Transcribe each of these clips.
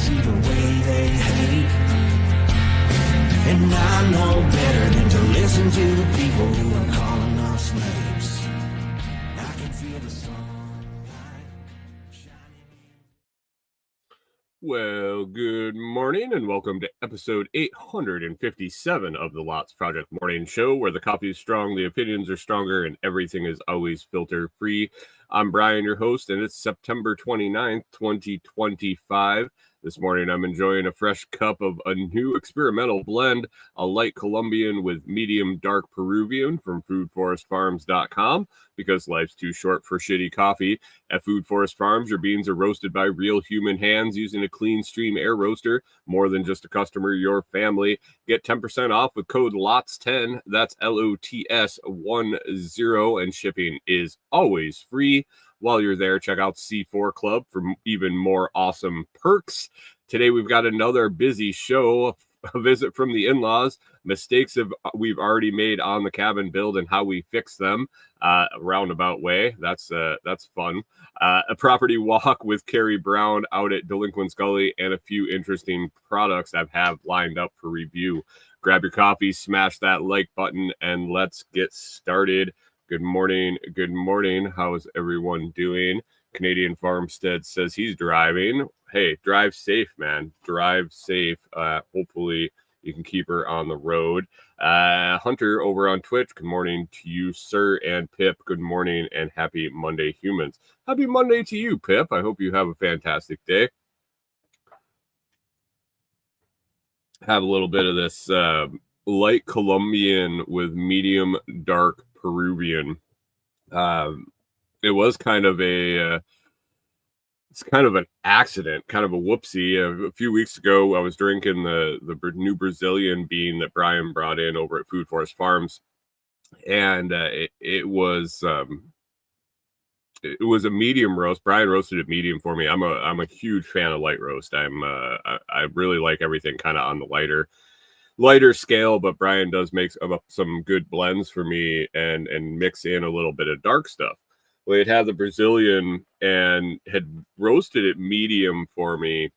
see the way they hate. And I know better than to listen to the people who are calling us names. I can feel the sunlight shining in. Well, good morning and welcome to episode 857 of the Lots Project Morning Show, where the coffee is strong, the opinions are stronger, and everything is always filter free. I'm Brian, your host, and it's September 29th, 2025. This morning, I'm enjoying a fresh cup of a new experimental blend, a light Colombian with medium dark Peruvian from foodforestfarms.com, because life's too short for shitty coffee. At Food Forest Farms, your beans are roasted by real human hands using a clean stream air roaster. More than just a customer, your family. Get 10% off with code LOTS10. That's LOTS10, and shipping is always free. While you're there, check out C4 Club for even more awesome perks. Today, we've got another busy show, a visit from the in-laws, mistakes we've already made on the cabin build and how we fix them, a roundabout way. That's fun. A property walk with Kerry Brown out at Delinquent's Gully, and a few interesting products I have lined up for review. Grab your coffee, smash that like button, and let's get started. Good morning. Good morning. How's everyone doing? Canadian Farmstead says he's driving. Hey, drive safe, man. Drive safe. Hopefully you can keep her on the road. Hunter over on Twitch. Good morning to you, sir. And Pip, good morning and happy Monday, humans. Happy Monday to you, Pip. I hope you have a fantastic day. Have a little bit of this light Colombian with medium dark Peruvian. It was kind of an accident, kind of a whoopsie. A few weeks ago, I was drinking the new Brazilian bean that Brian brought in over at Food Forest Farms, and it was a medium roast. Brian roasted it medium for me. I'm a huge fan of light roast. I really like everything kind of on the lighter scale, but Brian does make some good blends for me and mix in a little bit of dark stuff. Well, he'd had the Brazilian and had roasted it medium for me,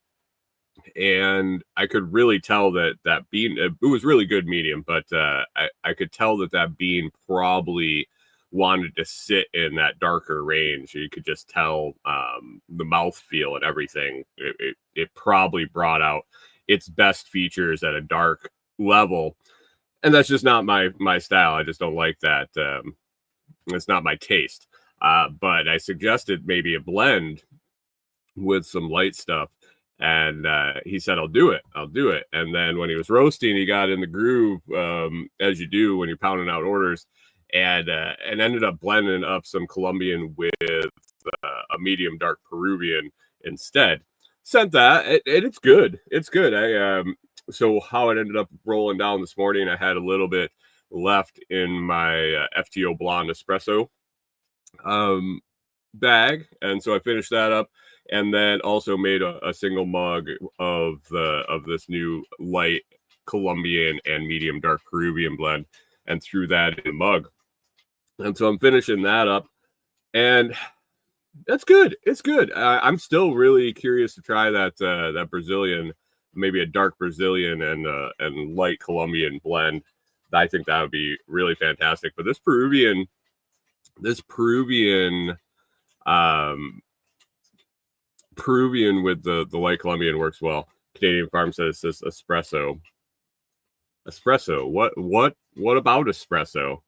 and I could really tell that bean, it was really good medium, but I could tell that bean probably wanted to sit in that darker range. You could just tell the mouthfeel and everything. It probably brought out its best features at a dark level, and that's just not my style. I just don't like that. It's not my taste. But I suggested maybe a blend with some light stuff, and he said, I'll do it. And then when he was roasting, he got in the groove, as you do when you're pounding out orders, and ended up blending up some Colombian with a medium dark Peruvian instead. Sent that, and it's good. It's good. So how it ended up rolling down this morning, I had a little bit left in my FTO Blonde Espresso bag, and so I finished that up, and then also made a single mug of this new light Colombian and medium dark Peruvian blend, and threw that in the mug. And so I'm finishing that up, and that's good. It's good. I'm still really curious to try that Brazilian. Maybe a dark Brazilian and light Colombian blend. I think that would be really fantastic. But this Peruvian with the light Colombian works well. Canadian Farm says this espresso. Espresso. What about espresso?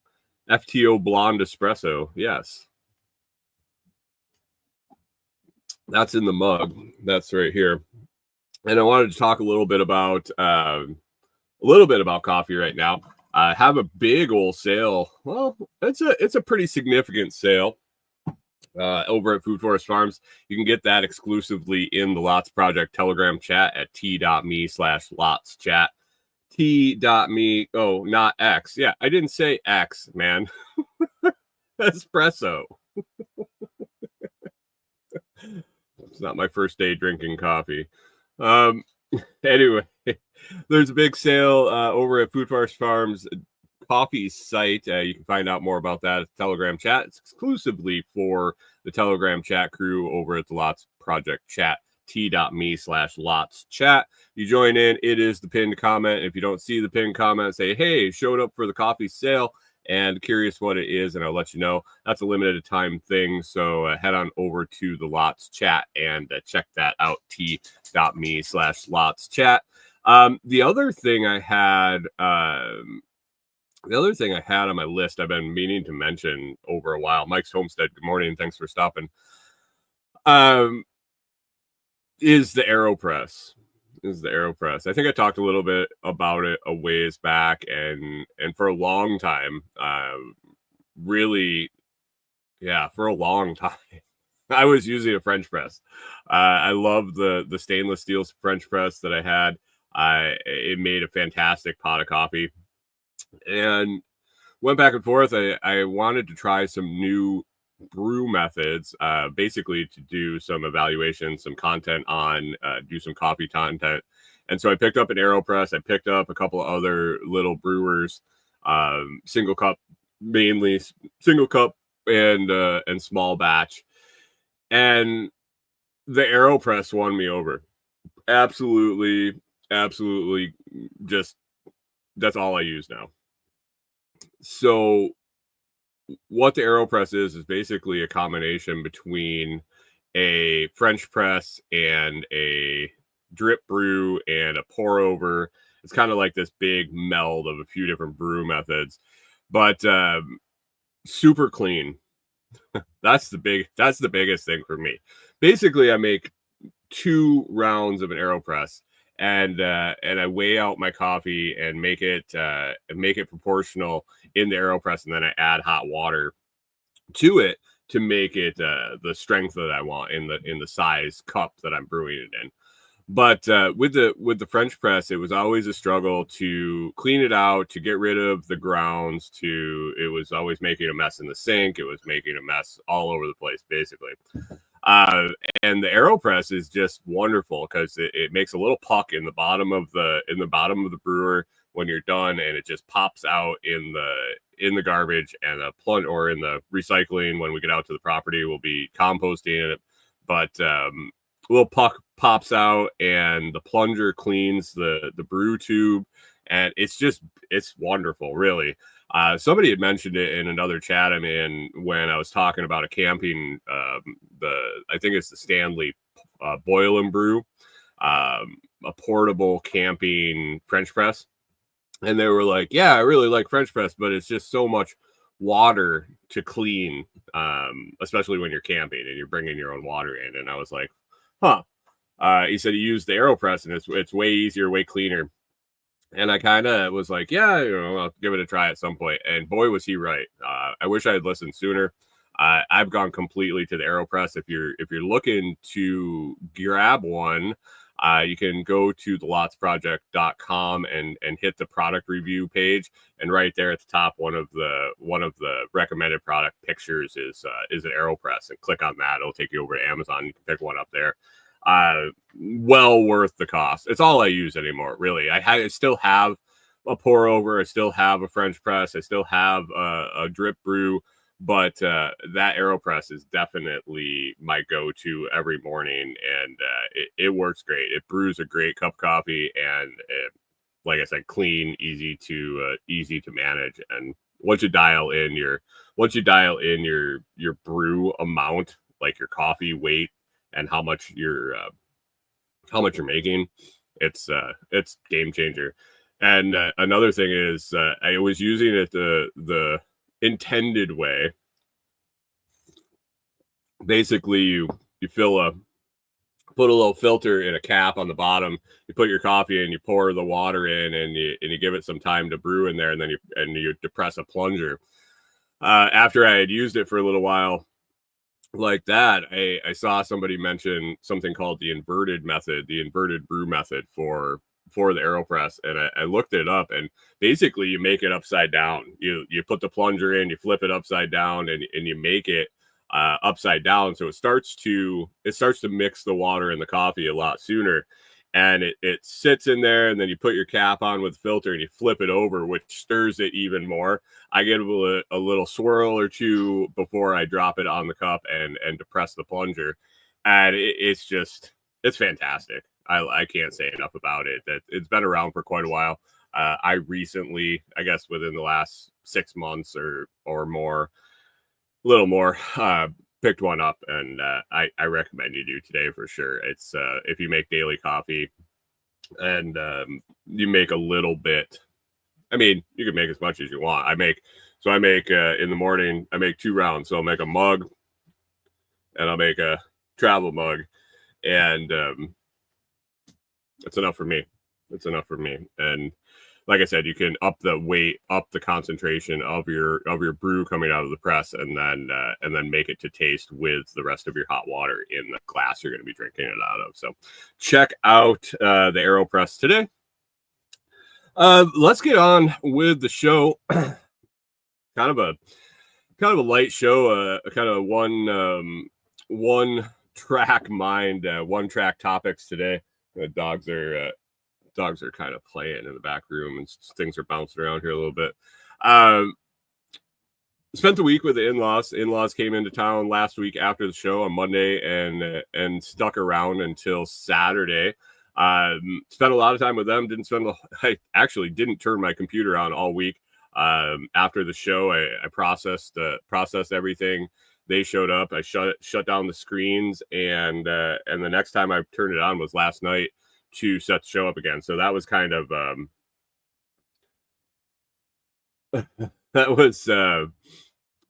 FTO Blonde Espresso. Yes. That's in the mug. That's right here. And I wanted to talk a little bit about coffee right now. I have a big old sale. Well, it's a pretty significant sale over at Food Forest Farms. You can get that exclusively in the Lots Project Telegram chat at t.me/LotsChat. T.me. Oh, not X. Yeah, I didn't say X, man. Espresso. It's not my first day drinking coffee. Anyway, there's a big sale over at Food Forest Farms coffee site. You can find out more about that at the Telegram chat. It's exclusively for the Telegram chat crew over at the Lots Project chat. t.me/LotsChat. You join in, it is the pinned comment. If you don't see the pinned comment, say, hey, showed up for the coffee sale and curious what it is, and I'll let you know. That's a limited time thing, so head on over to the Lots Chat and check that out, t.me/LotsChat. The other thing I had on my list I've been meaning to mention over a while, Mike's Homestead, good morning, thanks for stopping, is the AeroPress. I think I talked a little bit about it a ways back, and for a long time, for a long time, I was using a French press. I love the stainless steel French press that I had. It made a fantastic pot of coffee, and went back and forth. I wanted to try some new brew methods, basically to do some evaluation, some content on, do some coffee content. And so I picked up an AeroPress. I picked up a couple of other little brewers, single cup and small batch. And the AeroPress won me over. Absolutely. Just, that's all I use now. So what the AeroPress is basically a combination between a French press and a drip brew and a pour over. It's kind of like this big meld of a few different brew methods, but super clean. That's the biggest thing for me. Basically, I make 2 rounds of an AeroPress, and I weigh out my coffee and make it proportional in the AeroPress, and then I add hot water to it to make it the strength that I want in the size cup that I'm brewing it in. But with the French press, it was always a struggle to clean it out, to get rid of the grounds. It was always making a mess in the sink. It was making a mess all over the place, basically. And the AeroPress is just wonderful because it makes a little puck in the bottom of the brewer when you're done, and it just pops out in the garbage, and a plunge or in the recycling when we get out to the property, we'll be composting it. But little puck pops out, and the plunger cleans the brew tube, and it's wonderful, really. Somebody had mentioned it in another chat I'm in when I was talking about a camping, I think it's the Stanley Boil and Brew, a portable camping French press. And they were like, yeah, I really like French press, but it's just so much water to clean, especially when you're camping and you're bringing your own water in. And I was like, huh. He said he used the AeroPress, and it's way easier, way cleaner. And I kind of was like, yeah, I'll give it a try at some point. And boy, was he right. I wish I had listened sooner. I've gone completely to the AeroPress. If you're looking to grab one, you can go to thelotsproject.com and hit the product review page. And right there at the top, one of the recommended product pictures is an AeroPress, and click on that. It'll take you over to Amazon. You can pick one up there. Well worth the cost. It's all I use anymore, really. I still have a pour over. I still have a French press. I still have a drip brew, but that AeroPress is definitely my go-to every morning, and it works great. It brews a great cup of coffee, and like I said, clean, easy to manage. And once you dial in your brew amount, like your coffee weight and how much you're making, it's game changer. And another thing is, I was using it the intended way. Basically, you put a little filter in a cap on the bottom. You put your coffee in, you pour the water in, and you give it some time to brew in there, and then you depress a plunger. After I had used it for a little while like that, I saw somebody mention something called the inverted brew method for the AeroPress, and I looked it up, and basically you make it upside down. You put the plunger in, you flip it upside down, and you make it upside down, so it starts to mix the water and the coffee a lot sooner, and it sits in there, and then you put your cap on with the filter and you flip it over, which stirs it even more. I give it a little swirl or two before I drop it on the cup and depress the plunger, and it's it's fantastic. I can't say enough about it. That it's been around for quite a while. I recently, I guess within the last 6 months or more, a little more, picked one up, and I recommend you do today for sure. It's if you make daily coffee and you make a little bit. I mean, you can make as much as you want. I make in the morning, I make 2 rounds. So I'll make a mug and I'll make a travel mug, and that's enough for me. It's enough for me. And like I said, you can up the weight, up the concentration of your brew coming out of the press, and then make it to taste with the rest of your hot water in the glass you're going to be drinking it out of. So check out the AeroPress today. Let's get on with the show. kind of a light show, kind of one track mind, one track topics today. The dogs are kind of playing in the back room, and things are bouncing around here a little bit. Spent the week with the in-laws. In-laws came into town last week after the show on Monday and stuck around until Saturday. Spent a lot of time with them. I actually didn't turn my computer on all week. After the show, I processed everything. They showed up. I shut down the screens, and the next time I turned it on was last night to set the show up again. So that was kind of that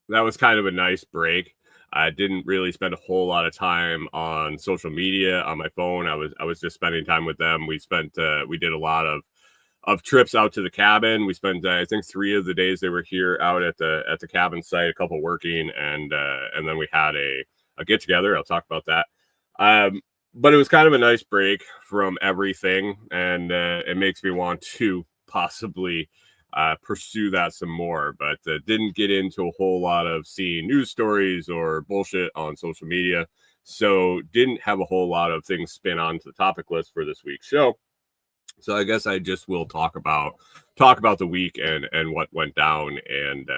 was kind of a nice break. I didn't really spend a whole lot of time on social media on my phone. I was just spending time with them. We did a lot of trips out to the cabin. We spent I think 3 of the days they were here out at the cabin site, a couple working, and then we had a get together. I'll talk about that. But it was kind of a nice break from everything, and it makes me want to possibly pursue that some more, but didn't get into a whole lot of seeing news stories or bullshit on social media, so didn't have a whole lot of things spin onto the topic list for this week's show. So I guess I just will talk about the week and what went down and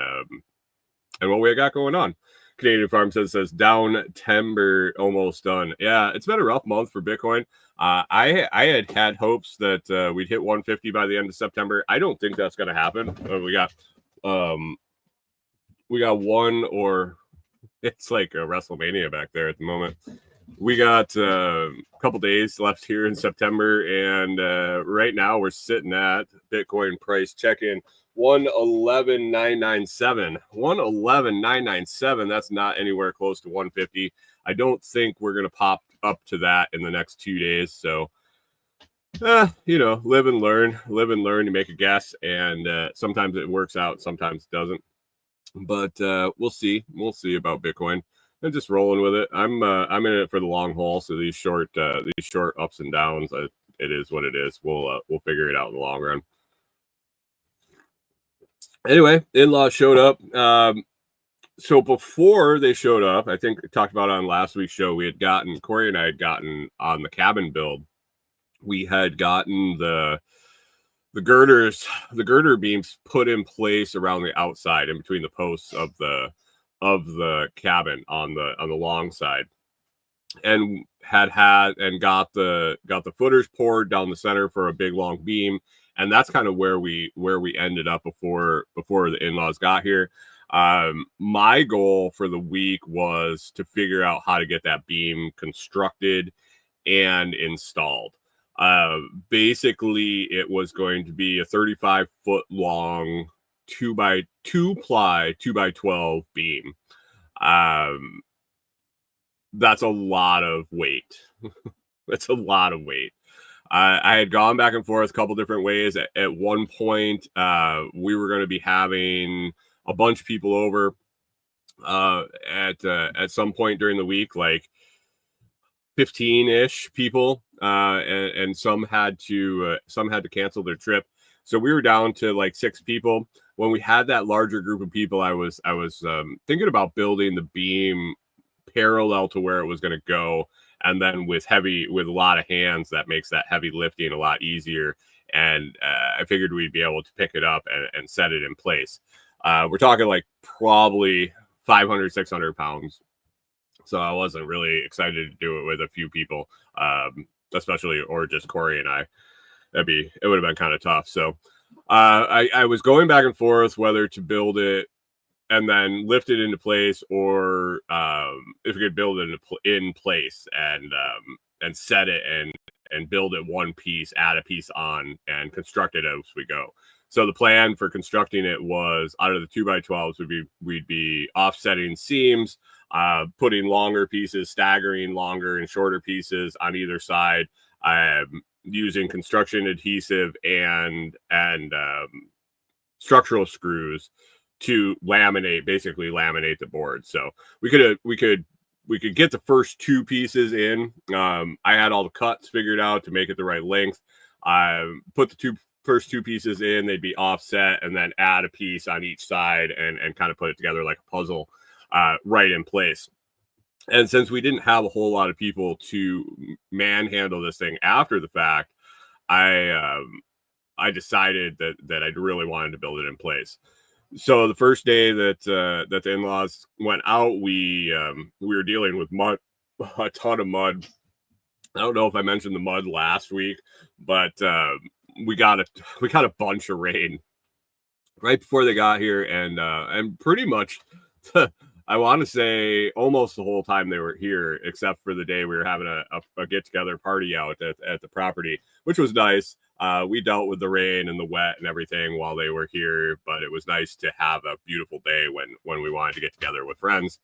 what we got going on. Canadian Farm says down timber almost done. Yeah, it's been a rough month for Bitcoin. I had hopes that we'd hit 150 by the end of September. I don't think that's going to happen. We got one, or it's like a WrestleMania back there at the moment. We got a couple days left here in September, and right now we're sitting at Bitcoin price check-in 111,997. 111,997. That's not anywhere close to 150. I don't think we're going to pop up to that in the next 2 days. So, live and learn. You make a guess, and sometimes it works out, sometimes it doesn't. But we'll see. We'll see about Bitcoin. I'm just rolling with it. I'm in it for the long haul. So these short ups and downs, it is what it is. We'll figure it out in the long run. Anyway, in-laws showed up. So before they showed up, I think I talked about on last week's show, Corey and I had gotten on the cabin build. We had gotten the girder beams put in place around the outside in between the posts of the cabin on the long side, and got the footers poured down the center for a big long beam. And that's kind of where we ended up before the in-laws got here. My goal for the week was to figure out how to get that beam constructed and installed. Basically, it was going to be a 35-foot long 2x2 ply 2x12 beam. That's a lot of weight. That's a lot of weight. I had gone back and forth a couple different ways. At one point, we were going to be having a bunch of people over at some point during the week, like 15-ish people, and some had to cancel their trip. So we were down to like 6 people. When we had that larger group of people, I was thinking about building the beam parallel to where it was going to go. And then with a lot of hands, that makes that heavy lifting a lot easier. And I figured we'd be able to pick it up and set it in place. We're talking like probably 500, 600 pounds. So I wasn't really excited to do it with a few people, especially, or just Corey and I. It would have been kind of tough. So I was going back and forth whether to build it and then lift it into place, or if we could build it in place and set it and build it one piece, add a piece on, and construct it as we go. So the plan for constructing it was, out of the 2x12s, we'd be offsetting seams, putting longer pieces, staggering longer and shorter pieces on either side, using construction adhesive and structural screws to basically laminate the board. So we could get the first two pieces in. I had all the cuts figured out to make it the right length. Put the first two pieces in, they'd be offset, and then add a piece on each side and kind of put it together like a puzzle, right in place. And since we didn't have a whole lot of people to manhandle this thing after the fact, I decided that I really wanted to build it in place. So the first day that the in-laws went out, we were dealing with mud, a ton of mud. I don't know if I mentioned the mud last week, but we got a bunch of rain right before they got here, and pretty much I want to say almost the whole time they were here, except for the day we were having a get-together party out at the property, which was nice. We dealt with the rain and the wet and everything while they were here, but it was nice to have a beautiful day when we wanted to get together with friends.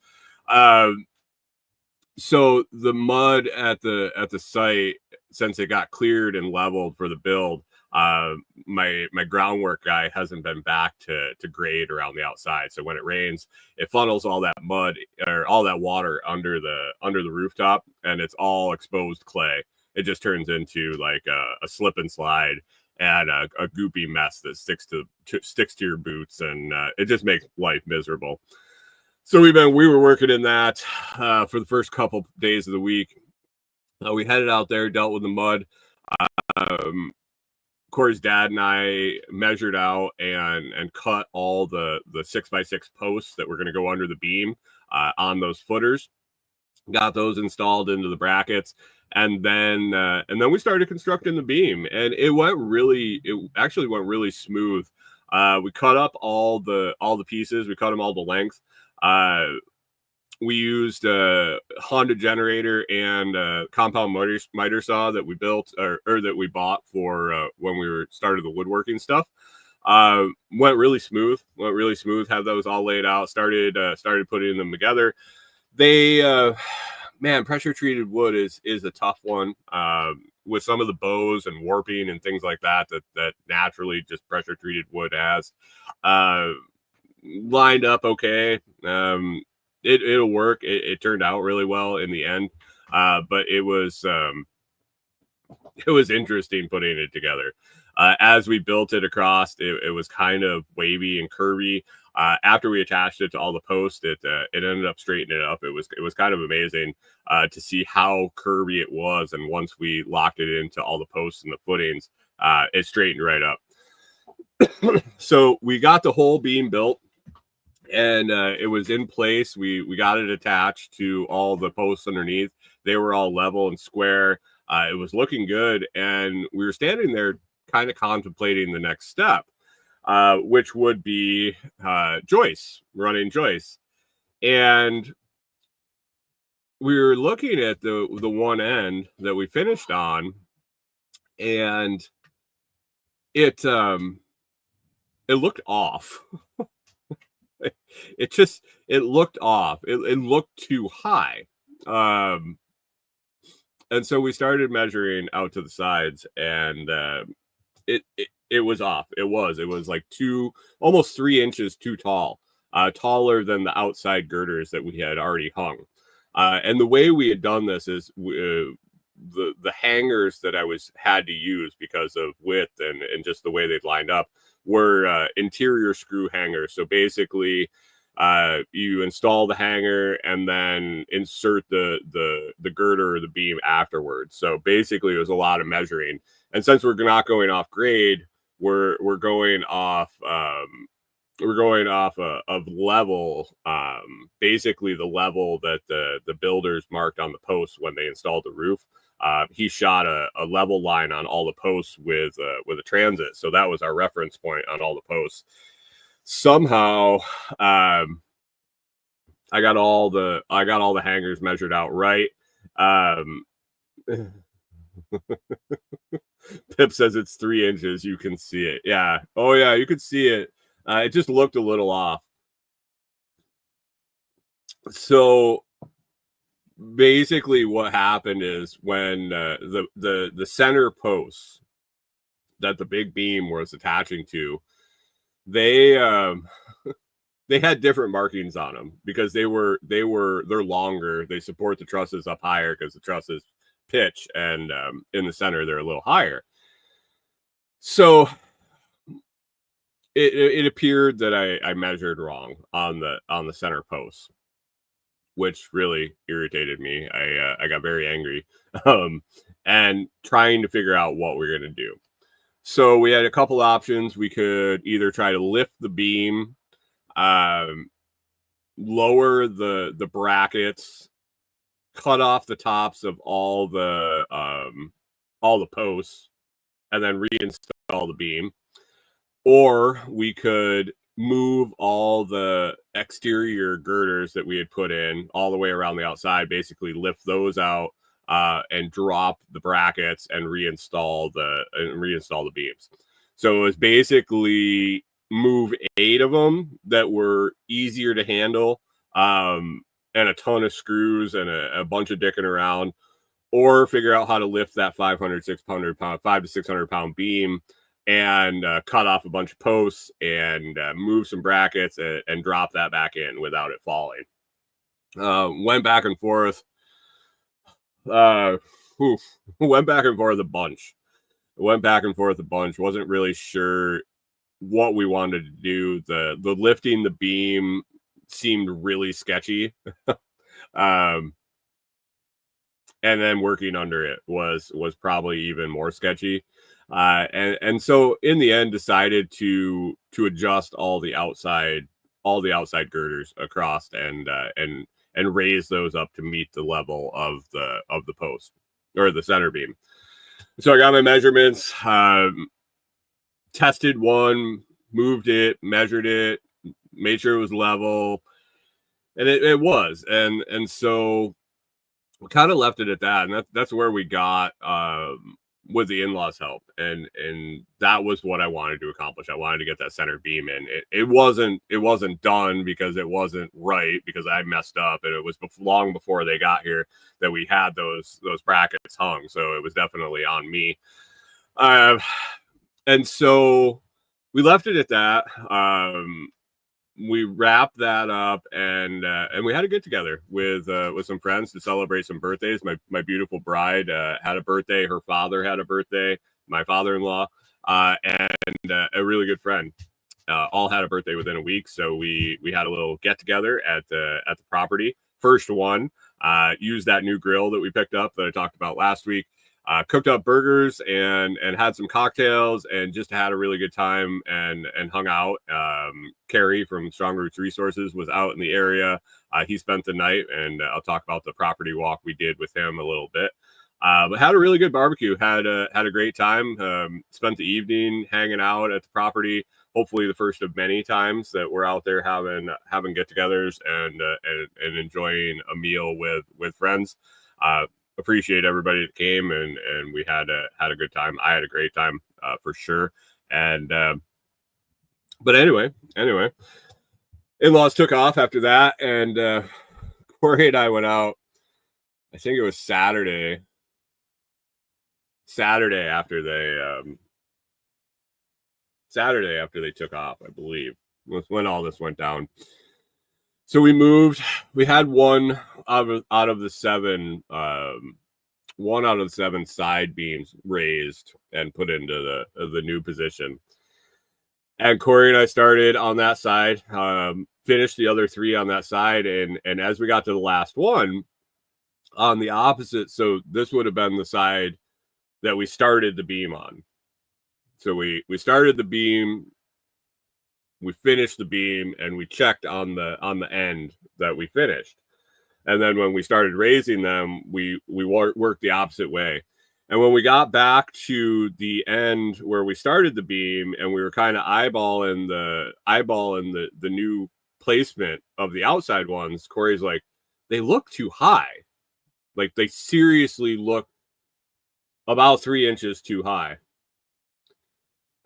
So the mud at the site, since it got cleared and leveled for the build, my groundwork guy hasn't been back to grade around the outside. So when it rains, it funnels all that mud or all that water under the rooftop, and it's all exposed clay. It just turns into like a slip and slide and a goopy mess that sticks to your boots, and it just makes life miserable. So we were working in that for the first couple days of the week. We headed out there, dealt with the mud. Corey's dad and I measured out and cut all the 6x6 posts that were going to go under the beam on those footers. Got those installed into the brackets, and then we started constructing the beam, and it actually went really smooth. We cut up all the pieces. We cut them all to length. We used a Honda generator and a compound miter saw that we built or that we bought for when we started the woodworking stuff. Went really smooth. Had those all laid out. Started putting them together. They pressure treated wood is a tough one. With some of the bows and warping and things like that naturally just pressure treated wood has. Lined up okay. It'll work. It turned out really well in the end, but it was interesting putting it together. As we built it across, it was kind of wavy and curvy. After we attached it to all the posts, it ended up straightening it up. It was kind of amazing to see how curvy it was, and once we locked it into all the posts and the footings, it straightened right up. So we got the whole beam built, and it was in place. We got it attached to all the posts underneath. They were all level and square. It was looking good, and we were standing there kind of contemplating the next step, which would be running joists. And we were looking at the one end that we finished on, and it looked off. It looked off. It looked too high. And so we started measuring out to the sides, and it was off. It was like almost 3 inches too tall, taller than the outside girders that we had already hung. And the way we had done this is the hangers that I had to use because of width and just the way they'd lined up were interior screw hangers. So basically, you install the hanger and then insert the girder or the beam afterwards. So basically, it was a lot of measuring. And since we're not going off grade, we're going off we're going off of level, basically the level that the builders marked on the posts when they installed the roof. He shot a level line on all the posts with a transit, so that was our reference point on all the posts. Somehow, I got all the hangers measured out right. Pip says it's 3 inches. You can see it. Yeah. Oh yeah, you could see it. It just looked a little off. So basically, what happened is when the center posts that the big beam was attaching to, they they had different markings on them because they're longer. They support the trusses up higher because the trusses pitch, and in the center they're a little higher. So it appeared that I measured wrong on the center post, which really irritated me. I got very angry, and trying to figure out what we're gonna do. So we had a couple options. We could either try to lift the beam, lower the brackets, cut off the tops of all the posts, and then reinstall the beam, or we could move all the exterior girders that we had put in all the way around the outside, basically lift those out, and drop the brackets and reinstall the beams. So it was basically move 8 of them that were easier to handle, and a ton of screws and a bunch of dicking around, or figure out how to lift that 500 to 600 pound beam and cut off a bunch of posts and move some brackets and drop that back in without it falling. Went back and forth. Went back and forth a bunch. Wasn't really sure what we wanted to do. The lifting the beam seemed really sketchy. And then working under it was probably even more sketchy. And so in the end decided to adjust all the outside girders across and raise those up to meet the level of the post or the center beam. So I got my measurements, tested one, moved it, measured it, made sure it was level, and it was. And so we kind of left it at that, and that's where we got with the in-laws' help, and that was what I wanted to accomplish. I wanted to get that center beam in. It wasn't done because it wasn't right, because I messed up, and it was long before they got here that we had those brackets hung. So it was definitely on me. And so we left it at that. We wrapped that up, and we had a get together with some friends to celebrate some birthdays. My beautiful bride had a birthday. Her father had a birthday. My father-in-law, and a really good friend, all had a birthday within a week. So we had a little get together at the property. First one, used that new grill that we picked up that I talked about last week. Cooked up burgers and had some cocktails and just had a really good time and hung out. Kerry from Strong Roots Resources was out in the area. He spent the night, and I'll talk about the property walk we did with him a little bit. But had a really good barbecue. Had a great time. Spent the evening hanging out at the property. Hopefully the first of many times that we're out there having get-togethers and enjoying a meal with friends. Appreciate everybody that came, and we had a good time. I had a great time, for sure. And but anyway, in-laws took off after that, and Corey and I went out. I think it was Saturday after they took off, I believe, was when all this went down. So we moved. We had one out of the seven side beams raised and put into the new position. And Corey and I started on that side, finished the other 3 on that side, and as we got to the last one on the opposite, so this would have been the side that we started the beam on. So we started the beam we finished the beam and we checked on the end that we finished. And then when we started raising them, we worked the opposite way. And when we got back to the end where we started the beam and we were kind of eyeballing the new placement of the outside ones, Corey's like, they look too high. Like they seriously look about 3 inches too high.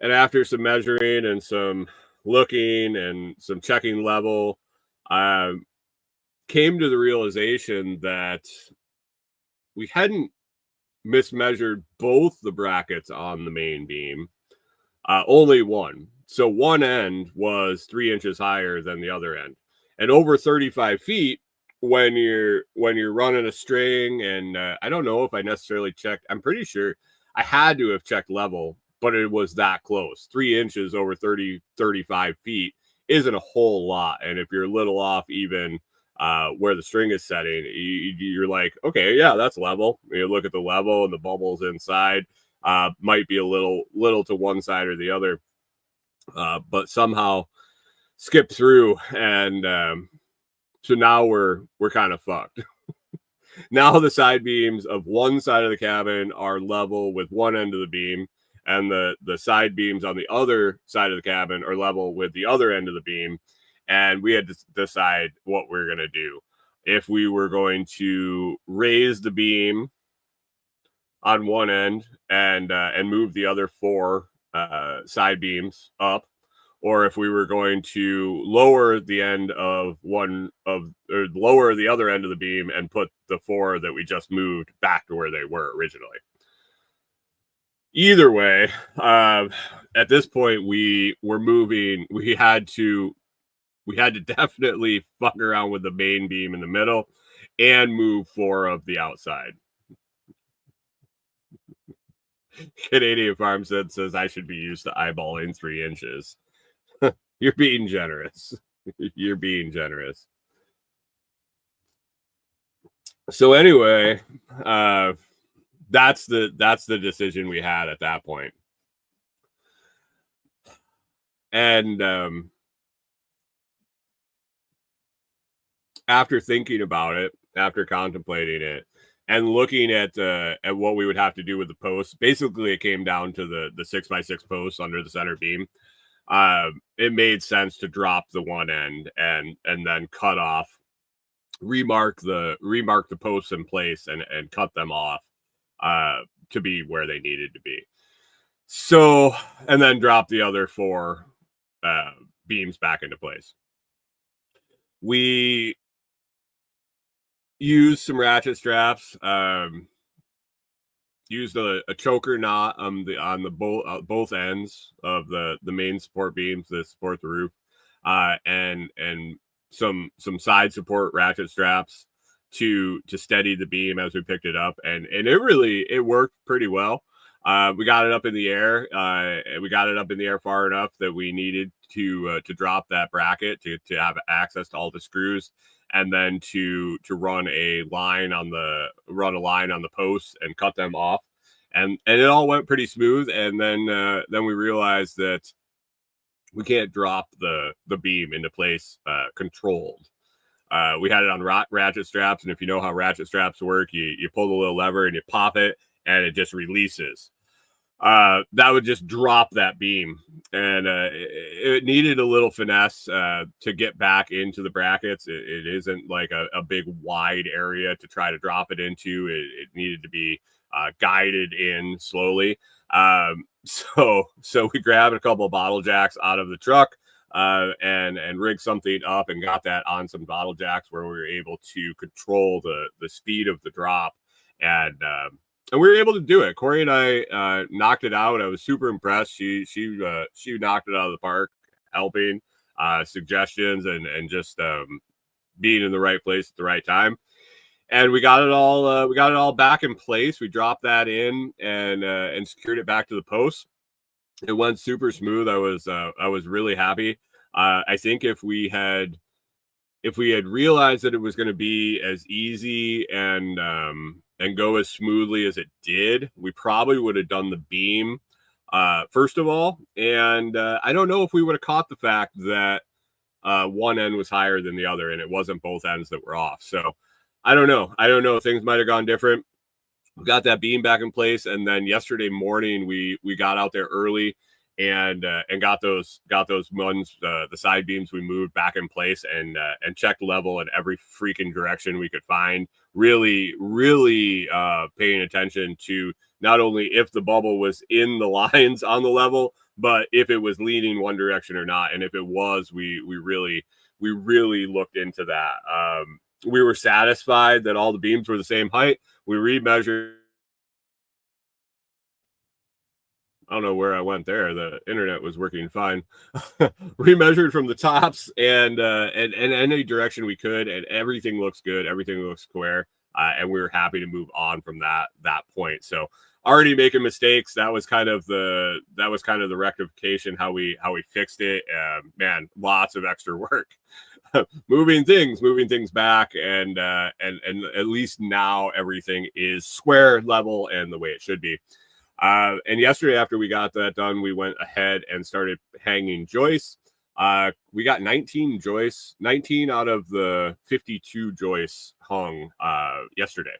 And after some measuring and some looking and some checking level, came to the realization that we hadn't mismeasured both the brackets on the main beam, only one. So one end was 3 inches higher than the other end, and over 35 feet when you're running a string. And I don't know if I necessarily checked. I'm pretty sure I had to have checked level, but it was that close. 3 inches over 35 feet isn't a whole lot. And if you're a little off even where the string is setting, you're like, okay, yeah, that's level. You look at the level and the bubbles inside might be a little to one side or the other, but somehow skip through. And so now we're kind of fucked. Now the side beams of one side of the cabin are level with one end of the beam, and the side beams on the other side of the cabin are level with the other end of the beam. And we had to decide what we were going to do. If we were going to raise the beam on one end and move the other 4 side beams up, or if we were going to lower the end of lower the other end of the beam and put the 4 that we just moved back to where they were originally. Either way, at this point we were moving. We had to definitely fuck around with the main beam in the middle and move 4 of the outside. Canadian Farm says I should be used to eyeballing 3 inches. You're being generous. You're being generous. So anyway, that's the decision we had at that point. And after thinking about it, after contemplating it, and looking at what we would have to do with the posts, basically it came down to the 6x6 posts under the center beam. It made sense to drop the one end and then cut off, remark the posts in place and cut them off to be where they needed to be. So, and then drop the other 4 beams back into place. We used some ratchet straps, used a choker knot on both ends of the main support beams that support the roof, and some side support ratchet straps to steady the beam as we picked it up, and it worked pretty well. We got it up in the air. We got it up in the air far enough that we needed to drop that bracket to have access to all the screws, and then to run a line on the posts and cut them off, and it all went pretty smooth. And then we realized that we can't drop the beam into place controlled. We had it on ratchet straps, and if you know how ratchet straps work, you pull the little lever and you pop it, and it just releases. That would just drop that beam, and it needed a little finesse to get back into the brackets. It isn't like a big wide area to try to drop it into. It needed to be guided in slowly. So we grabbed a couple of bottle jacks out of the truck and rigged something up and got that on some bottle jacks where we were able to control the speed of the drop, and we were able to do it. Corey and I knocked it out. I was super impressed. She knocked it out of the park, helping, suggestions, and just being in the right place at the right time. And we got it all back in place. We dropped that in and secured it back to the post. It went super smooth. I was really happy. I think if we had realized that it was going to be as easy and go as smoothly as it did, we probably would have done the beam first of all. And I don't know if we would have caught the fact that one end was higher than the other, and it wasn't both ends that were off. So I don't know. Things might have gone different. We got that beam back in place, and then yesterday morning we got out there early and got those ones, the side beams we moved back in place and checked level in every freaking direction we could find. Really paying attention to not only if the bubble was in the lines on the level, but if it was leaning one direction or not. And if it was, we really looked into that. We were satisfied that all the beams were the same height. We remeasured. I don't know where I went there. The internet was working fine. Remeasured from the tops and any direction we could, and everything looks good. Everything looks square, and we were happy to move on from that point. So already making mistakes. That was kind of the rectification. How we fixed it. Man, lots of extra work. moving things back, and at least now everything is square, level, and the way it should be. And yesterday, after we got that done, we went ahead and started hanging joists. We got 19 joists, 19 out of the 52 joists hung yesterday.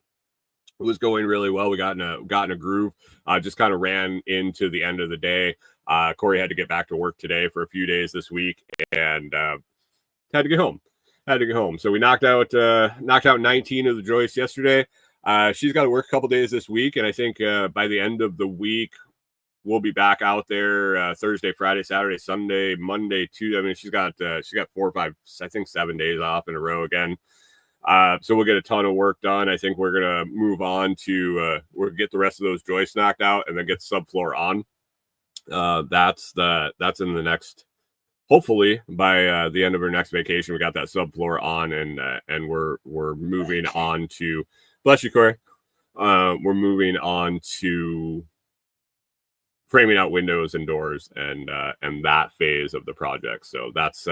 It was going really well. We got in a groove. Just kind of ran into the end of the day. Corey had to get back to work today for a few days this week, and had to get home. So we knocked out 19 of the joists yesterday. She's got to work a couple days this week, and I think by the end of the week we'll be back out there Thursday, Friday, Saturday, Sunday, Monday, Tuesday. I mean, she's got 4 or 5, I think 7 days off in a row again. So we'll get a ton of work done. I think we're gonna move on to we'll get the rest of those joists knocked out and then get subfloor on. That's in the next. Hopefully by the end of our next vacation, we got that subfloor on, and we're moving on to. Bless you, Corey. We're moving on to framing out windows and doors and that phase of the project. So that's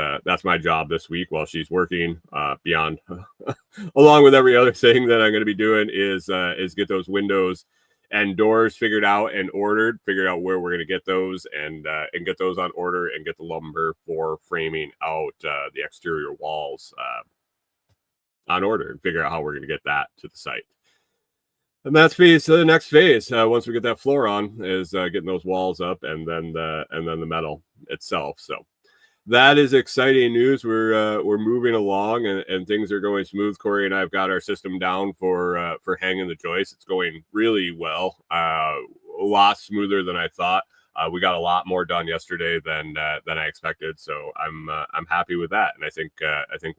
my job this week while she's working. Beyond, along with every other thing that I'm going to be doing, is get those windows and doors figured out and ordered. Figured out where we're going to get those and get those on order and get the lumber for framing out the exterior walls on order and figure out how we're going to get that to the site. And that's the next phase. Once we get that floor on, is getting those walls up and then the metal itself. So that is exciting news. We're moving along and things are going smooth. Corey and I have got our system down for hanging the joists. It's going really well. A lot smoother than I thought. We got a lot more done yesterday than I expected. So I'm happy with that. And I think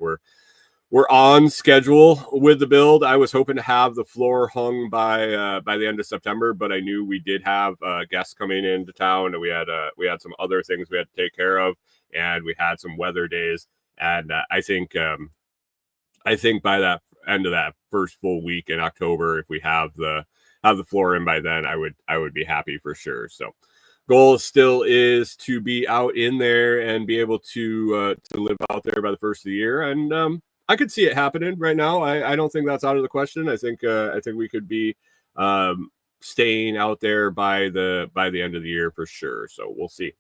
we're on schedule with the build. I was hoping to have the floor hung by the end of September, but I knew we did have guests coming into town, and we had some other things we had to take care of, and we had some weather days. And I think by that end of that first full week in October, if we have the floor in by then, I would be happy for sure. So goal still is to be out in there and be able to live out there by the first of the year. And I could see it happening right now. I don't think that's out of the question. I think we could be staying out there by the end of the year for sure. So we'll see.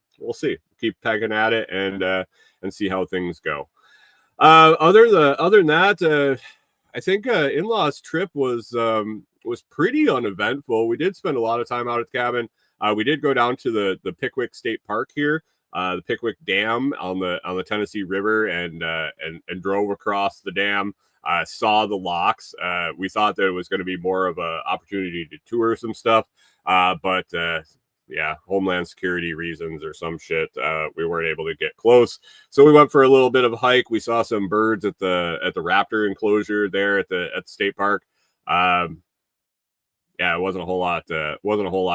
Keep pegging at it and see how things go. Other than that, I think in-laws trip was pretty uneventful. We did spend a lot of time out at the cabin. We did go down to the Pickwick State Park here. The Pickwick Dam on the Tennessee River and drove across the dam, saw the locks. We thought that it was going to be more of an opportunity to tour some stuff, but Homeland Security reasons or some shit, we weren't able to get close. So we went for a little bit of a hike. We saw some birds at the raptor enclosure there at the state park. It wasn't a whole lot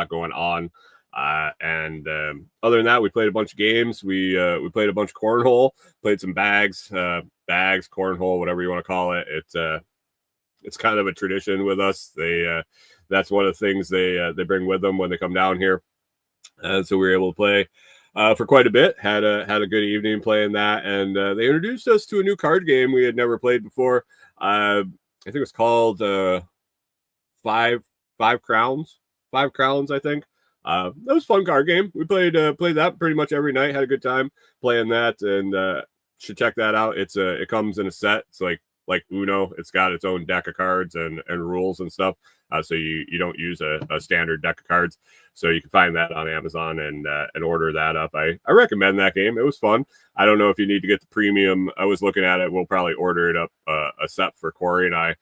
going on. And other than that, we played a bunch of games. We played a bunch of cornhole, played some bags, cornhole, whatever you want to call it. It's kind of a tradition with us. That's one of the things they bring with them when they come down here. And so we were able to play for quite a bit. Had a good evening playing that, and they introduced us to a new card game we had never played before. I think it was called Five Crowns. I think. That was a fun card game. We played that pretty much every night. Had a good time playing that, and should check that out. It comes in a set. It's like Uno. It's got its own deck of cards and rules and stuff. So you don't use a standard deck of cards. So you can find that on Amazon and order that up. I recommend that game. It was fun. I don't know if you need to get the premium. I was looking at it. We'll probably order it up a set for Corey and I.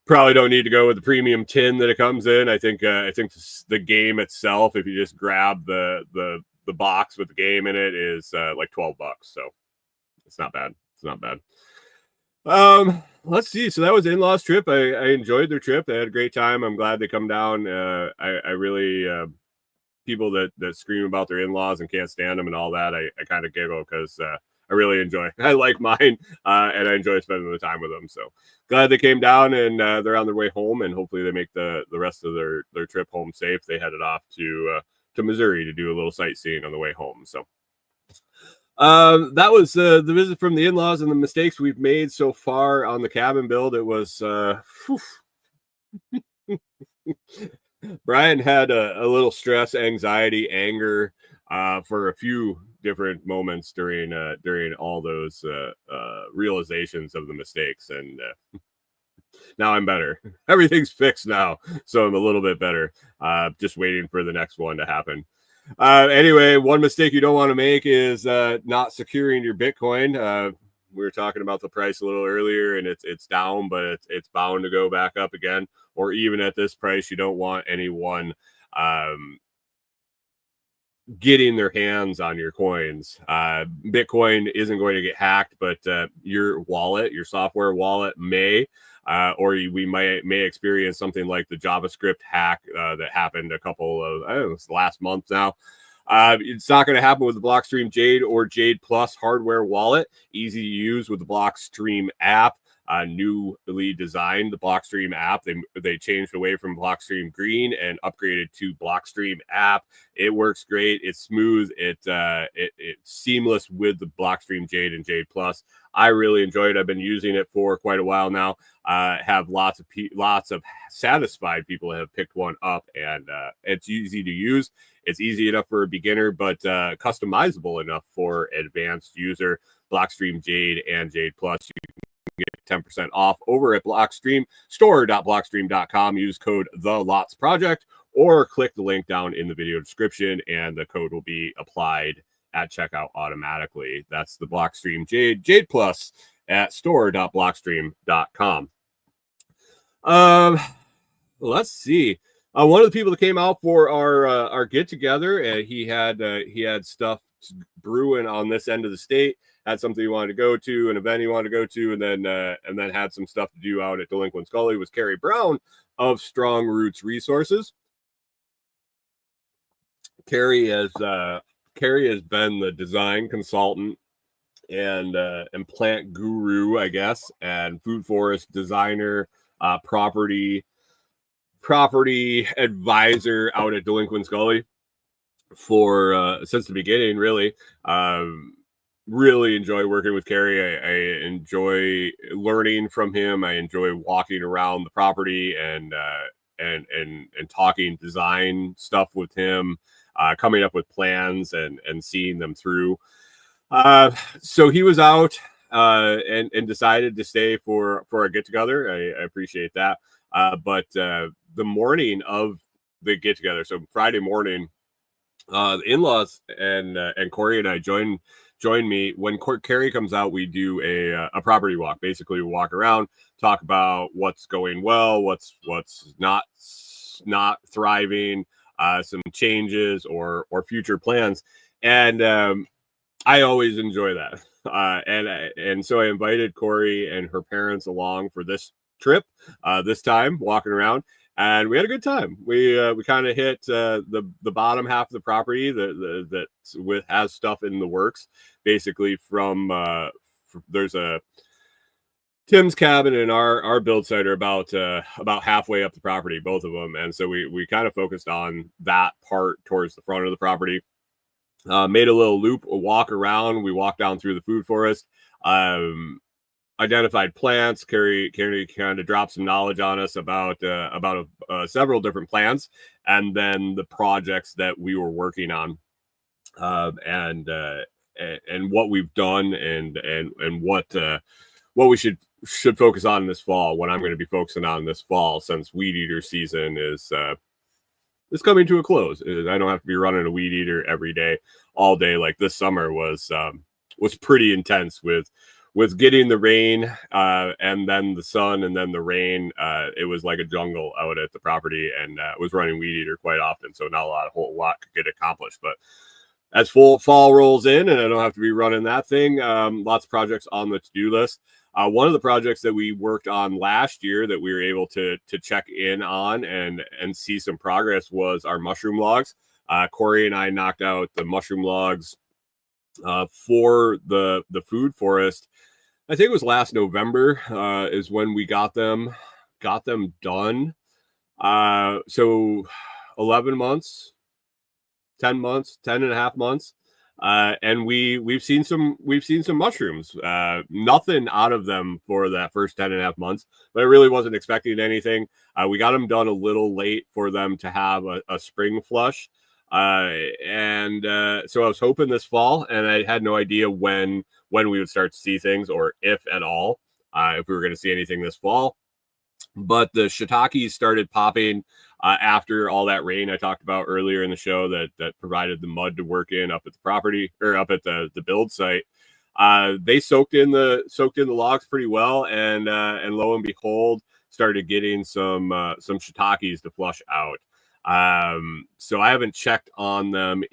Probably don't need to go with the premium tin that it comes in. I think the game itself, if you just grab the box with the game in it, is like $12. So it's not bad. It's not bad. Let's see. So that was in-laws trip. I enjoyed their trip. They had a great time. I'm glad they come down. I really people that scream about their in-laws and can't stand them and all that. I kind of giggle because I really enjoy. I like mine, and I enjoy spending the time with them. So glad they came down, and they're on their way home, and hopefully they make the rest of their trip home safe. They headed off to Missouri to do a little sightseeing on the way home. So that was the visit from the in-laws and the mistakes we've made so far on the cabin build. It was Brian had a little stress, anxiety, anger for a few different moments during all those realizations of the mistakes, and now I'm better. Everything's fixed now, so I'm a little bit better. Just waiting for the next one to happen. Anyway, one mistake you don't want to make is not securing your Bitcoin. We were talking about the price a little earlier, and it's down, but it's bound to go back up again. Or even at this price, you don't want anyone getting their hands on your coins. Bitcoin isn't going to get hacked, but your wallet, your software wallet may, or we may experience something like the JavaScript hack that happened a couple of, I don't know, it's last month now. It's not going to happen with the Blockstream Jade or Jade Plus hardware wallet. Easy to use with the Blockstream app. Newly designed the Blockstream app. They changed away from Blockstream Green and upgraded to Blockstream app. It works great. It's smooth. It's seamless with the Blockstream Jade and Jade Plus. I really enjoy it. I've been using it for quite a while now. Have lots of satisfied people have picked one up, and it's easy to use. It's easy enough for a beginner, but customizable enough for advanced user. Blockstream Jade and Jade Plus, you get 10% off over at Blockstream, store.blockstream.com. Use code TheLotsProject or click the link down in the video description, and the code will be applied at checkout automatically. That's the Blockstream Jade Plus at store.blockstream.com. Let's see. One of the people that came out for our get together, he had stuff brewing on this end of the state. Had something he wanted to go to, an event he wanted to go to, and then had some stuff to do out at Delinquent Scully. Was Kerry Brown of Strong Roots Resources. Kerry has been the design consultant and plant guru, I guess, and food forest designer, property advisor out at Delinquent Scully for since the beginning, really. Really enjoy working with Kerry. I enjoy learning from him. I enjoy walking around the property and talking design stuff with him, coming up with plans and seeing them through. So he was out and decided to stay for a get together. I appreciate that. But the morning of the get together, so Friday morning, the in-laws and Corey and I joined me. When Kerry comes out, we do a property walk. Basically, we walk around, talk about what's going well, what's not thriving, some changes or future plans. And I always enjoy that. And so I invited Corey and her parents along for this trip, this time walking around. And we had a good time. We kind of hit the bottom half of the property that has stuff in the works. Basically, there's a Tim's cabin and our build site are about halfway up the property, both of them. And so we kind of focused on that part towards the front of the property. Made a little loop, a walk around. We walked down through the food forest. identified plants. Kerry kind of dropped some knowledge on us about several different plants, and then the projects that we were working on, and what we've done, and what we should focus on this fall. What I'm going to be focusing on this fall, since weed eater season is coming to a close. I don't have to be running a weed eater every day, all day, like this summer was pretty intense with getting the rain, and then the sun, and then the rain. It was like a jungle out at the property, and was running weed eater quite often, so not a whole lot could get accomplished. But as fall rolls in, and I don't have to be running that thing, lots of projects on the to-do list. One of the projects that we worked on last year that we were able to check in on and see some progress was our mushroom logs. Corey and I knocked out the mushroom logs for the food forest. I think it was last November is when we got them done. So 11 months, 10 months, 10 and a half months. And we've seen some mushrooms, nothing out of them for that first 10 and a half months, but I really wasn't expecting anything. We got them done a little late for them to have a spring flush. And so I was hoping this fall, and I had no idea when we would start to see things, or if at all, if we were going to see anything this fall. But the shiitakes started popping after all that rain I talked about earlier in the show that provided the mud to work in up at the property, or up at the build site. They soaked in the logs pretty well, and lo and behold, started getting some shiitakes to flush out. So I haven't checked on them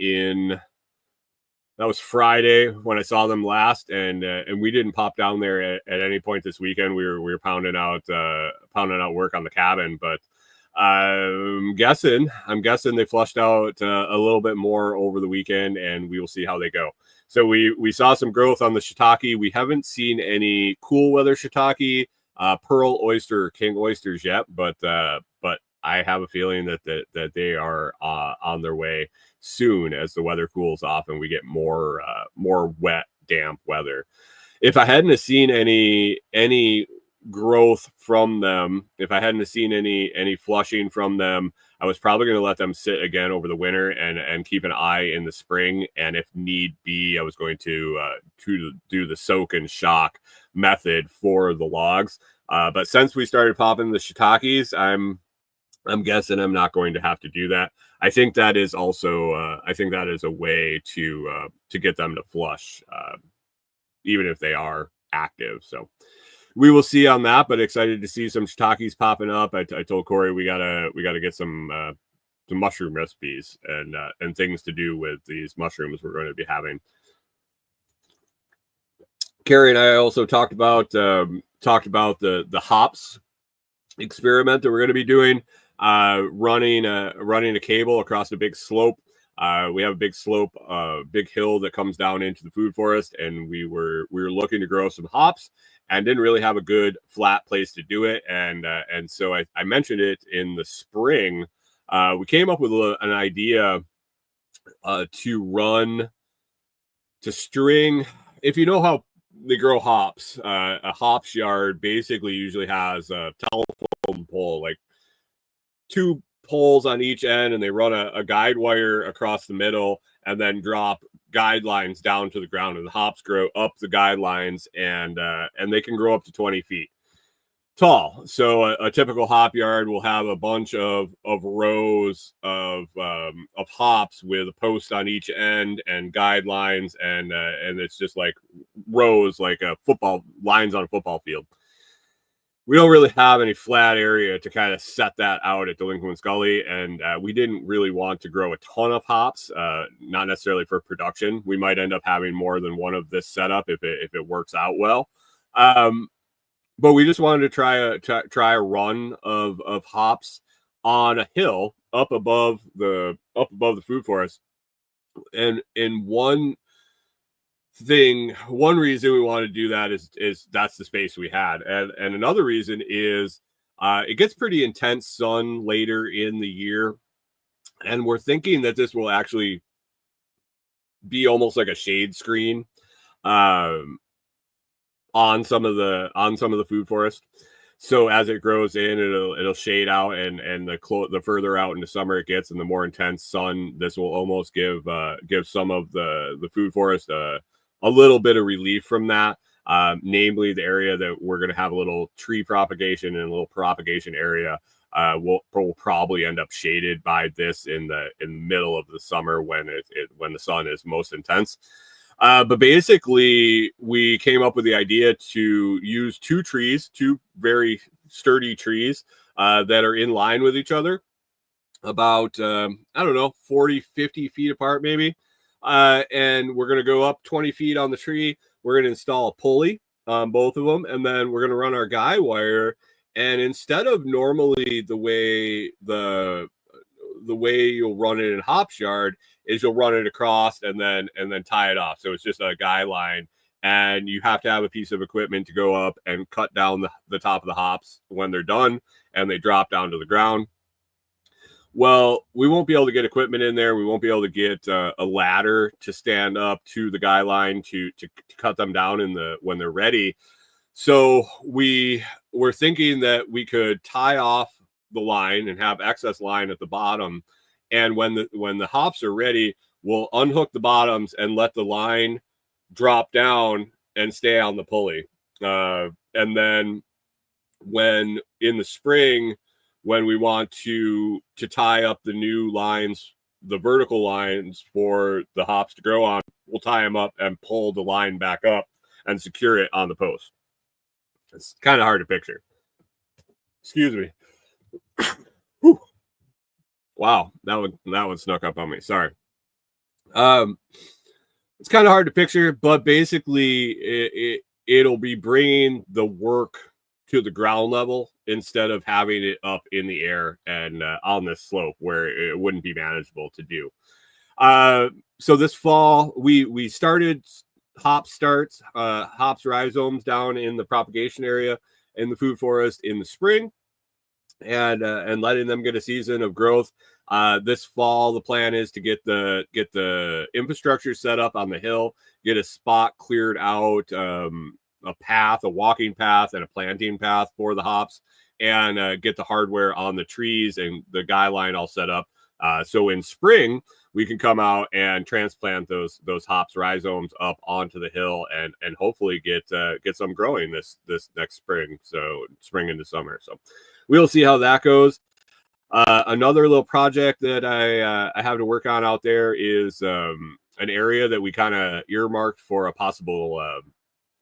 that was Friday when I saw them last, and we didn't pop down there at any point this weekend. We were pounding out work on the cabin, but I'm guessing they flushed out a little bit more over the weekend, and we will see how they go. So we saw some growth on the shiitake. We haven't seen any cool weather shiitake, pearl oyster, or king oysters yet, but I have a feeling that they are on their way soon as the weather cools off and we get more wet, damp weather. If I hadn't seen any growth from them, if I hadn't seen any flushing from them, I was probably going to let them sit again over the winter and keep an eye in the spring. And if need be, I was going to do the soak and shock method for the logs. But since we started popping the shiitakes, I'm guessing I'm not going to have to do that. I think that is also I think that is a way to get them to flush, even if they are active. So we will see on that, but excited to see some shiitakes popping up. I told Corey we gotta get some mushroom recipes and things to do with these mushrooms we're going to be having. Kerry and I also talked about the hops experiment that we're going to be doing. Running a cable across a big slope. We have a big slope, big hill that comes down into the food forest, and we were looking to grow some hops and didn't really have a good flat place to do it. And so I mentioned it in the spring. We came up with an idea to string. If you know how they grow hops, a hops yard basically usually has a telephone pole, like 2 poles on each end, and they run a guide wire across the middle and then drop guidelines down to the ground, and the hops grow up the guidelines, and they can grow up to 20 feet tall. So a typical hop yard will have a bunch of rows of hops with a post on each end and guidelines, and it's just like rows, like football lines on a football field. We don't really have any flat area to kind of set that out at Delinquent Scully, and we didn't really want to grow a ton of hops, not necessarily for production. We might end up having more than one of this setup if it works out well. But we just wanted to try a run of hops on a hill up above the food forest. And one reason we want to do that is that's the space we had, and another reason is it gets pretty intense sun later in the year, and we're thinking that this will actually be almost like a shade screen. on some of the food forest. So as it grows in, it'll shade out, and the further out into summer it gets, and the more intense sun, this will almost give some of the food forest a little bit of relief from that. Namely, the area that we're going to have a little tree propagation and a little propagation area will probably end up shaded by this in the middle of the summer when the sun is most intense. But basically, we came up with the idea to use two very sturdy trees that are in line with each other, about, 40, 50 feet apart maybe. And we're going to go up 20 feet on the tree. We're going to install a pulley on both of them, and then we're going to run our guy wire. And instead of normally the way you'll run it in hops yard is you'll run it across and then tie it off. So it's just a guy line, and you have to have a piece of equipment to go up and cut down the top of the hops when they're done and they drop down to the ground. Well, we won't be able to get equipment in there. We won't be able to get a ladder to stand up to the guy line to cut them down when they're ready. So we were thinking that we could tie off the line and have excess line at the bottom, and when the hops are ready, we'll unhook the bottoms and let the line drop down and stay on the pulley. And then when in the spring, when we want to tie up the new lines, the vertical lines for the hops to grow on, we'll tie them up and pull the line back up and secure it on the post. It's kind of hard to picture. Excuse me. Wow, that one snuck up on me. Sorry. It's kind of hard to picture, but basically it'll be bringing the work to the ground level instead of having it up in the air and on this slope where it wouldn't be manageable to do. So this fall we started hops rhizomes down in the propagation area in the food forest in the spring, and letting them get a season of growth. This fall, the plan is to get the infrastructure set up on the hill, get a spot cleared out, a walking path and a planting path for the hops, and get the hardware on the trees and the guy line all set up. So in spring, we can come out and transplant those hops rhizomes up onto the hill and hopefully get some growing this next spring. So spring into summer. So we'll see how that goes. Another little project that I have to work on out there is an area that we kind of earmarked for a possible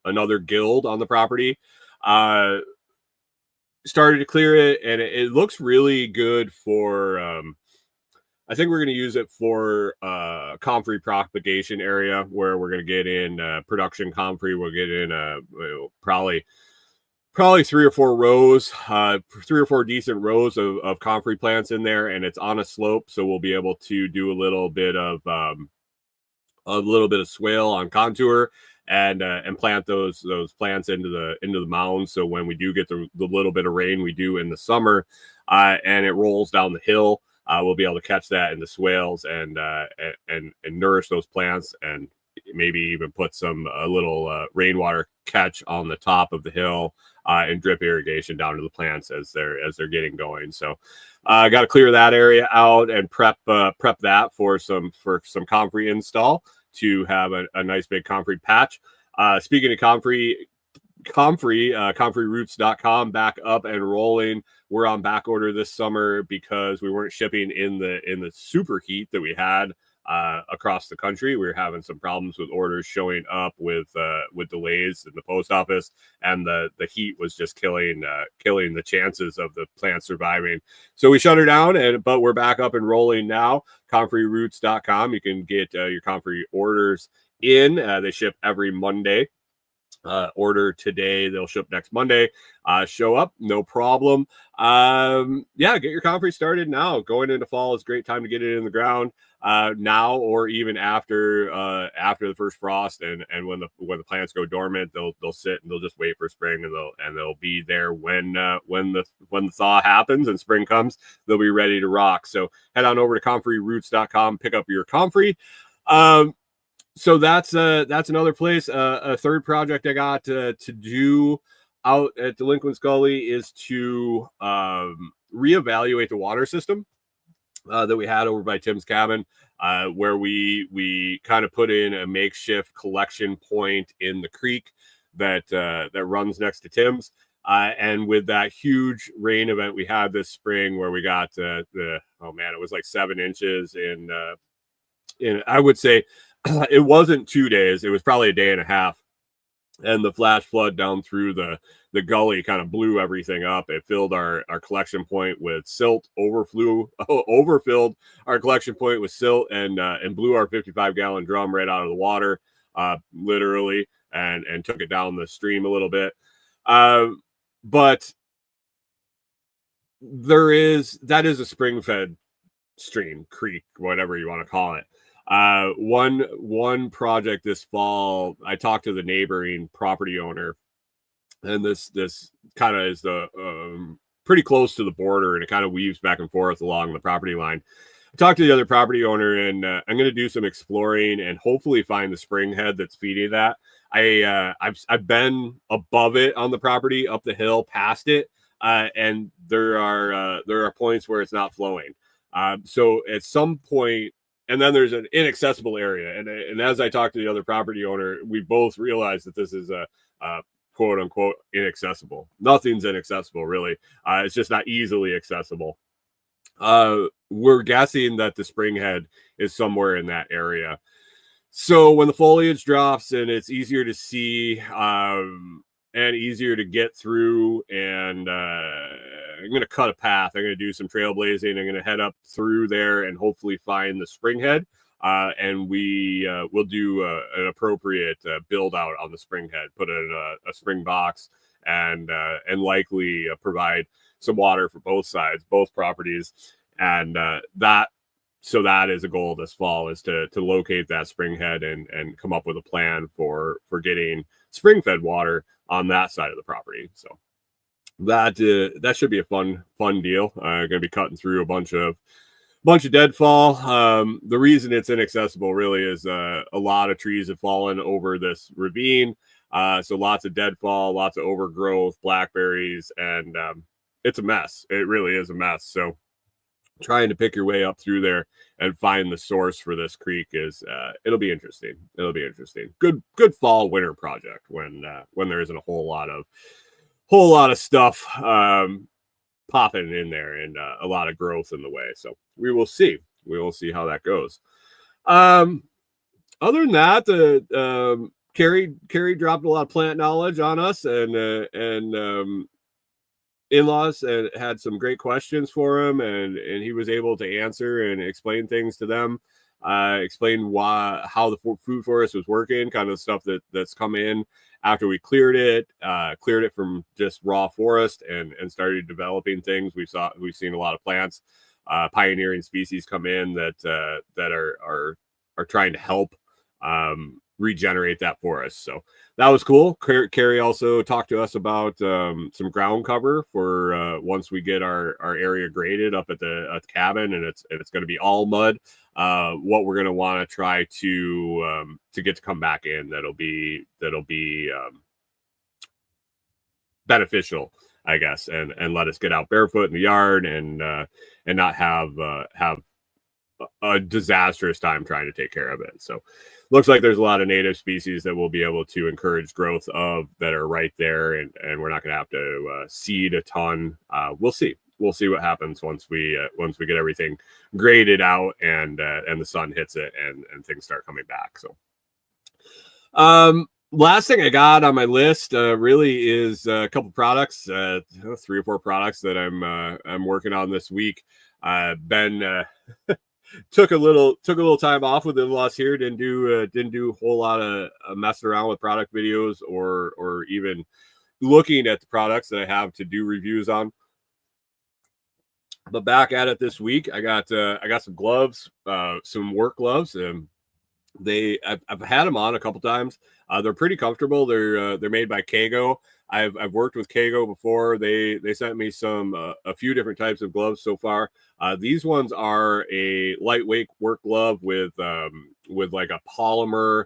another guild on the property. Started to clear it, and it looks really good for I think we're going to use it for comfrey propagation area, where we're going to get in production comfrey. We'll get in probably 3 or 4 rows, 3 or 4 decent rows of comfrey plants in there, and it's on a slope, so we'll be able to do a little bit of swale on contour and plant those plants into the mounds. So when we do get the little bit of rain we do in the summer, and it rolls down the hill, we'll be able to catch that in the swales and nourish those plants, and maybe even put a little rainwater catch on the top of the hill and drip irrigation down to the plants as they're getting going. So I got to clear that area out and prep that for some comfrey install to have a nice big comfrey patch. Speaking of comfrey, comfreyroots.com back up and rolling. We're on back order this summer because we weren't shipping in the super heat that we had across the country. We were having some problems with orders showing up with delays in the post office, and the heat was just killing the chances of the plant surviving. So we shut her down, but we're back up and rolling now. Comfreyroots.com. You can get your comfrey orders in. They ship every Monday. Order today, they'll ship next Monday. Show up, no problem. Get your comfrey started now. Going into fall is a great time to get it in the ground now, or even after the first frost, and when the plants go dormant, they'll sit and they'll just wait for spring, and they'll be there when the thaw happens and spring comes. They'll be ready to rock. So head on over to comfreyroots.com, pick up your comfrey. So that's another place. A third project I got to do out at Delinquent's Gully is to reevaluate the water system that we had over by Tim's cabin, where we kind of put in a makeshift collection point in the creek that runs next to Tim's. And with that huge rain event we had this spring, where we got it was like 7 inches in I would say it wasn't 2 days, it was probably a day and a half. And the flash flood down through the gully kind of blew everything up. It filled our collection point with silt, overfilled our collection point with silt, and blew our 55-gallon drum right out of the water, literally, and took it down the stream a little bit. But that is a spring-fed stream, creek, whatever you want to call it. One project this fall, I talked to the neighboring property owner, and this kind of is the pretty close to the border, and it kind of weaves back and forth along the property line. I talked to the other property owner, and I'm going to do some exploring and hopefully find the spring head that's feeding that. I've been above it on the property, up the hill, past it, and there are points where it's not flowing. So at some point. And then there's an inaccessible area. And as I talked to the other property owner, we both realized that this is a quote unquote inaccessible. Nothing's inaccessible, really. It's just not easily accessible. We're guessing that the spring head is somewhere in that area. So when the foliage drops and it's easier to see and easier to get through, and I'm going to cut a path. I'm going to do some trailblazing. I'm going to head up through there and hopefully find the spring head. And we'll do an appropriate build out on the spring head, put in a spring box, and likely provide some water for both sides, both properties. And that is a goal this fall, is to locate that spring head and come up with a plan for getting spring fed water on that side of the property. So that should be a fun deal. Going to be cutting through a bunch of deadfall. The reason it's inaccessible really is a lot of trees have fallen over this ravine. So lots of deadfall, lots of overgrowth, blackberries, and it's a mess. It really is a mess. So trying to pick your way up through there and find the source for this creek is it'll be interesting. Good fall winter project when there isn't a whole lot of stuff popping in there, and a lot of growth in the way. So we will see how that goes. Other than that, Kerry dropped a lot of plant knowledge on us, and in-laws, and had some great questions for him, and he was able to answer and explain things to them, explain how the food forest was working, kind of the stuff that's come in after we cleared it from just raw forest and started developing things. We've seen a lot of plants, pioneering species come in that are trying to help regenerate that forest. So that was cool. Kerry also talked to us about some ground cover for once we get our area graded up at the cabin, and it's going to be all mud. What we're going to want to try to get to come back in that'll be beneficial, I guess, and let us get out barefoot in the yard and not have a disastrous time trying to take care of it. So looks like there's a lot of native species that we'll be able to encourage growth of that are right there, and we're not going to have to seed a ton. We'll see what happens once we get everything graded out and the sun hits it and things start coming back. So last thing I got on my list really is a couple products, 3 or 4 products that I'm working on this week. Ben took a little time off with in-laws here. Didn't do a whole lot of messing around with product videos or even looking at the products that I have to do reviews on. But back at it this week, I got some gloves, some work gloves, and I've had them on a couple times. They're pretty comfortable. They're made by Kago. I've worked with Kago before. They sent me some a few different types of gloves so far. These ones are a lightweight work glove with like a polymer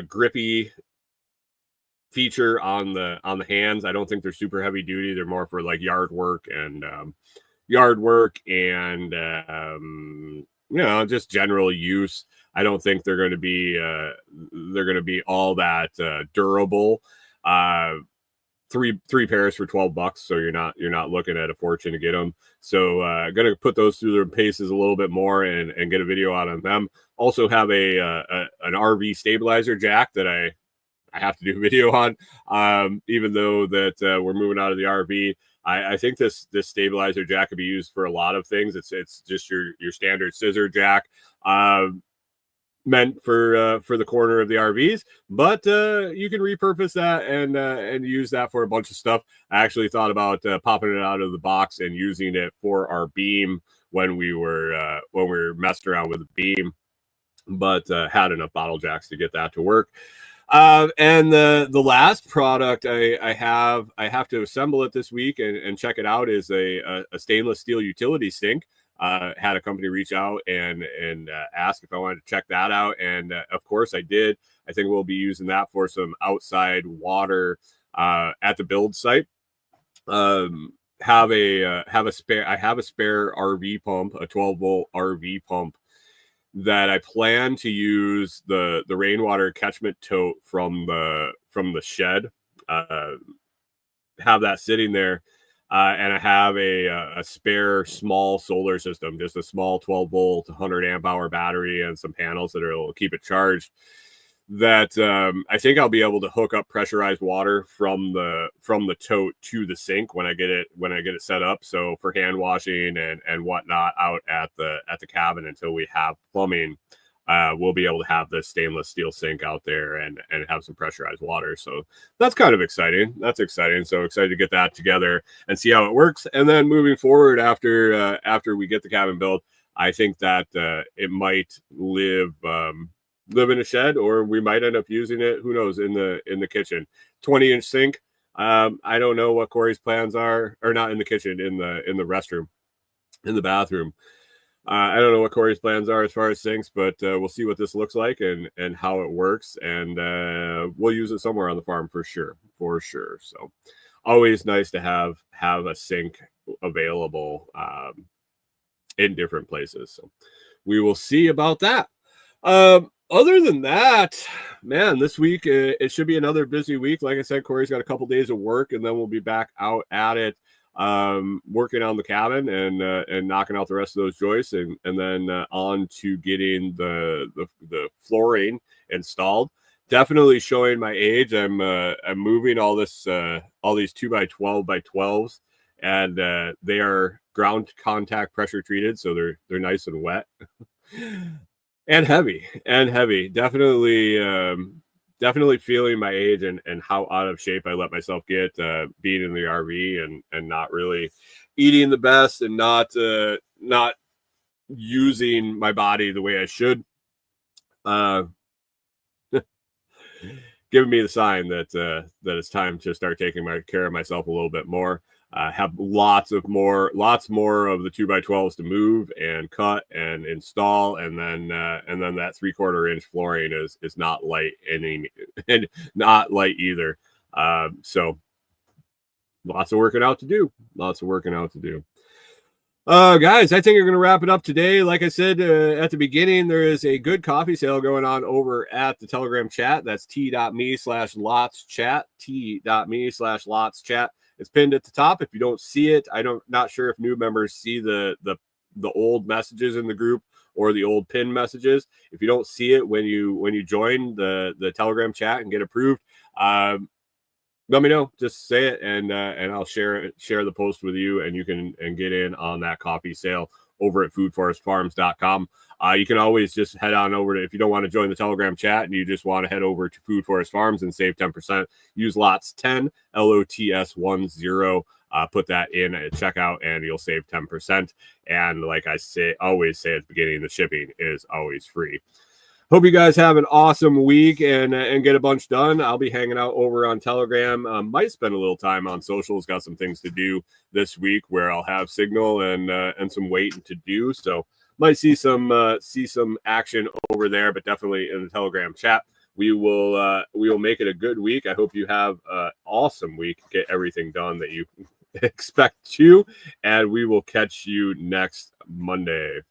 grippy feature on the hands. I don't think they're super heavy duty. They're more for like yard work and just general use. I don't think they're going to be all that durable. Three pairs for $12, so you're not looking at a fortune to get them. So gonna put those through their paces a little bit more and get a video out on them. Also have an RV stabilizer jack that I have to do a video on, even though that we're moving out of the RV. I think this stabilizer jack could be used for a lot of things. It's just your standard scissor jack, meant for the corner of the RVs, but you can repurpose that and use that for a bunch of stuff. I actually thought about popping it out of the box and using it for our beam when we were messing around with the beam, but had enough bottle jacks to get that to work. And the last product I have to assemble it this week and check it out is a stainless steel utility sink. Had a company reach out and ask if I wanted to check that out, and of course I did. I think we'll be using that for some outside water at the build site. I have a spare RV pump, a 12-volt RV pump that I plan to use the rainwater catchment tote from the shed. Have that sitting there. And I have a spare small solar system, just a small 12-volt, 100 amp hour battery and some panels that will keep it charged. That I think I'll be able to hook up pressurized water from the tote to the sink when I get it set up. So for hand washing and whatnot out at the cabin until we have plumbing, we'll be able to have this stainless steel sink out there and have some pressurized water. So that's kind of exciting. That's exciting. So excited to get that together and see how it works. And then moving forward after we get the cabin built, I think that it might live in a shed, or we might end up using it. Who knows? In the kitchen, 20-inch sink. I don't know what Corey's plans are, or not in the kitchen, in the restroom, in the bathroom. I don't know what Corey's plans are as far as sinks, but we'll see what this looks like and how it works, and we'll use it somewhere on the farm for sure. So always nice to have a sink available in different places. So we will see about that. Other than that, man, this week it should be another busy week. Like I said, Corey's got a couple days of work, and then we'll be back out at it, working on the cabin and knocking out the rest of those joists, and then on to getting the flooring installed. Definitely showing my age. I'm moving all these 2x12 by 12s, and they are ground contact pressure treated, so they're nice and wet. And heavy. Definitely feeling my age and how out of shape I let myself get being in the RV and not really eating the best and not using my body the way I should. Giving me the sign that it's time to start taking care of myself a little bit more. Have lots more of the 2x12s to move and cut and install, and then that 3/4 inch flooring is not light and not light either. So lots of working out to do. Guys, I think we're going to wrap it up today. Like I said at the beginning, there is a good coffee sale going on over at the Telegram chat. That's t.me/LotsChat, t.me/LotsChat. It's pinned at the top. If you don't see it, not sure if new members see the old messages in the group or the old pin messages. If you don't see it when you join the Telegram chat and get approved, let me know. Just say it, and I'll share the post with you, and you can get in on that coffee sale over at foodforestfarms.com. You can always just head on over to, if you don't want to join the Telegram chat and you just want to head over to Food Forest Farms and save 10%, use LOTS10, LOTS10. Put that in at checkout and you'll save 10%. And like I always say at the beginning, the shipping is always free. Hope you guys have an awesome week and get a bunch done. I'll be hanging out over on Telegram. Might spend a little time on socials. Got some things to do this week where I'll have signal and some waiting to do. So might see some action over there, but definitely in the Telegram chat. We will make it a good week. I hope you have an awesome week. Get everything done that you expect to, and we will catch you next Monday.